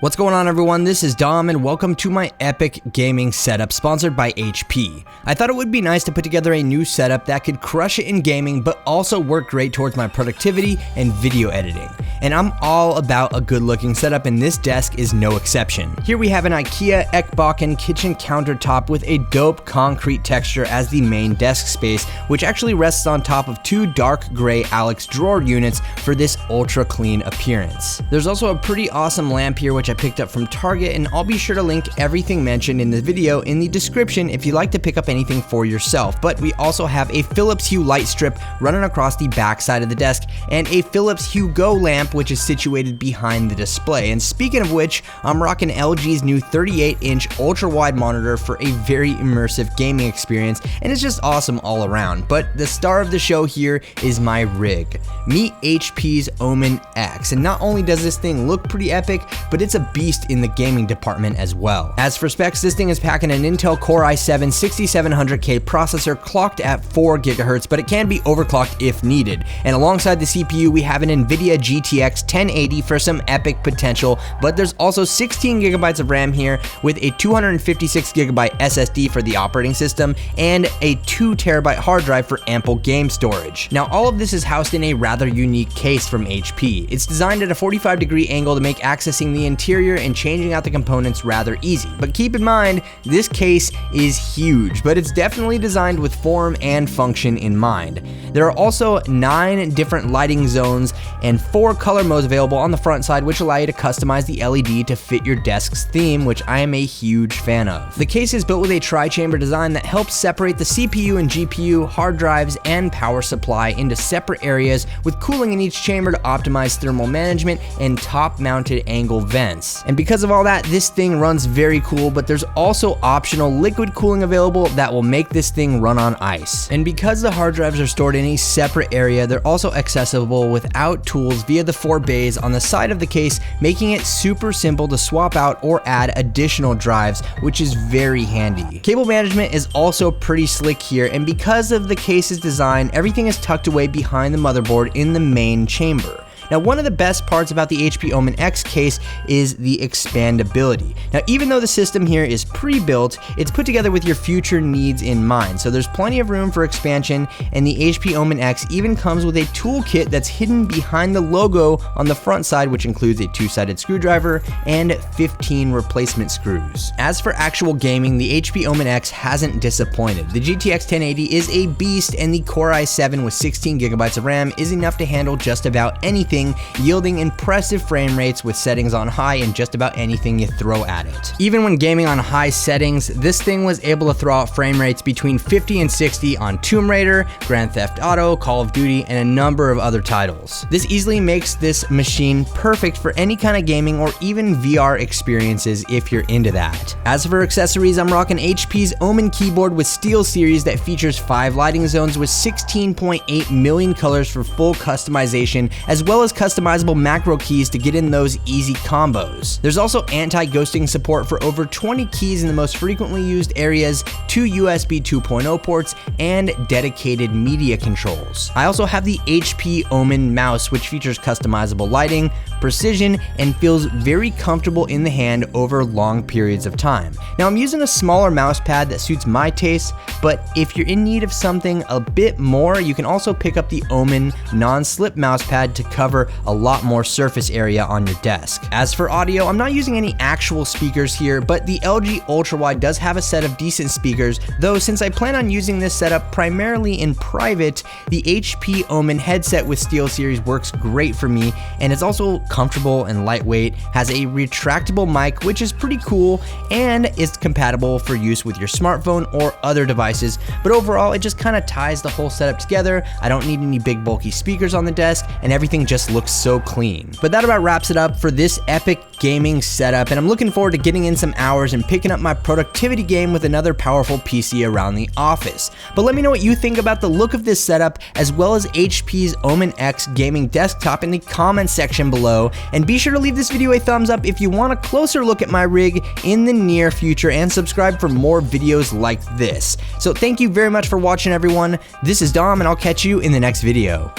What's going on, everyone? This is Dom and welcome to my epic gaming setup sponsored by HP. I thought it would be nice to put together a new setup that could crush it in gaming but also work great towards my productivity and video editing. And I'm all about a good looking setup, and this desk is no exception. Here we have an IKEA Ekbakken kitchen countertop with a dope concrete texture as the main desk space, which actually rests on top of two dark gray Alex drawer units for this ultra clean appearance. There's also a pretty awesome lamp here which I picked up from Target, and I'll be sure to link everything mentioned in the video in the description if you'd like to pick up anything for yourself. But we also have a Philips Hue light strip running across the back side of the desk and a Philips Hue Go lamp which is situated behind the display. And speaking of which, I'm rocking LG's new 38-inch ultra-wide monitor for a very immersive gaming experience, and it's just awesome all around. But the star of the show here is my rig. Meet HP's Omen X, and not only does this thing look pretty epic, but it's a beast in the gaming department as well. As for specs, this thing is packing an Intel Core i7 6700K processor clocked at 4 GHz, but it can be overclocked if needed. And alongside the CPU, we have an NVIDIA GTX 1080 for some epic potential, but there's also 16 GB of RAM here with a 256 GB SSD for the operating system and a 2 TB hard drive for ample game storage. Now, all of this is housed in a rather unique case from HP. It's designed at a 45-degree angle to make accessing the interior and changing out the components rather easy. But keep in mind, this case is huge, but it's definitely designed with form and function in mind. There are also 9 different lighting zones and 4 color modes available on the front side, which allow you to customize the LED to fit your desk's theme, which I am a huge fan of. The case is built with a tri-chamber design that helps separate the CPU and GPU, hard drives, and power supply into separate areas, with cooling in each chamber to optimize thermal management and top-mounted angle vents. And because of all that, this thing runs very cool, but there's also optional liquid cooling available that will make this thing run on ice. And because the hard drives are stored in a separate area, they're also accessible without tools via the 4 bays on the side of the case, making it super simple to swap out or add additional drives, which is very handy. Cable management is also pretty slick here, and because of the case's design, everything is tucked away behind the motherboard in the main chamber. Now, one of the best parts about the HP Omen X case is the expandability. Now, even though the system here is pre-built, it's put together with your future needs in mind, so there's plenty of room for expansion, and the HP Omen X even comes with a toolkit that's hidden behind the logo on the front side, which includes a 2-sided screwdriver and 15 replacement screws. As for actual gaming, the HP Omen X hasn't disappointed. The GTX 1080 is a beast, and the Core i7 with 16 GB of RAM is enough to handle just about anything, yielding impressive frame rates with settings on high and just about anything you throw at it. Even when gaming on high settings, this thing was able to throw out frame rates between 50 and 60 on Tomb Raider, Grand Theft Auto, Call of Duty, and a number of other titles. This easily makes this machine perfect for any kind of gaming or even VR experiences if you're into that. As for accessories, I'm rocking HP's Omen keyboard with SteelSeries that features 5 lighting zones with 16.8 million colors for full customization, as well as customizable macro keys to get in those easy combos. There's also anti-ghosting support for over 20 keys in the most frequently used areas, 2 USB 2.0 ports, and dedicated media controls. I also have the HP Omen mouse, which features customizable lighting, precision, and feels very comfortable in the hand over long periods of time. Now, I'm using a smaller mouse pad that suits my taste, but if you're in need of something a bit more, you can also pick up the Omen non-slip mouse pad to cover a lot more surface area on your desk. As for audio, I'm not using any actual speakers here, but the LG Ultrawide does have a set of decent speakers, though since I plan on using this setup primarily in private, the HP Omen headset with SteelSeries works great for me, and it's also comfortable and lightweight, has a retractable mic which is pretty cool, and is compatible for use with your smartphone or other devices, but overall it just kind of ties the whole setup together. I don't need any big bulky speakers on the desk, and everything just looks so clean. But that about wraps it up for this epic gaming setup, and I'm looking forward to getting in some hours and picking up my productivity game with another powerful PC around the office. But let me know what you think about the look of this setup, as well as HP's Omen X gaming desktop in the comments section below, and be sure to leave this video a thumbs up if you want a closer look at my rig in the near future, and subscribe for more videos like this. So thank you very much for watching, everyone. This is Dom, and I'll catch you in the next video.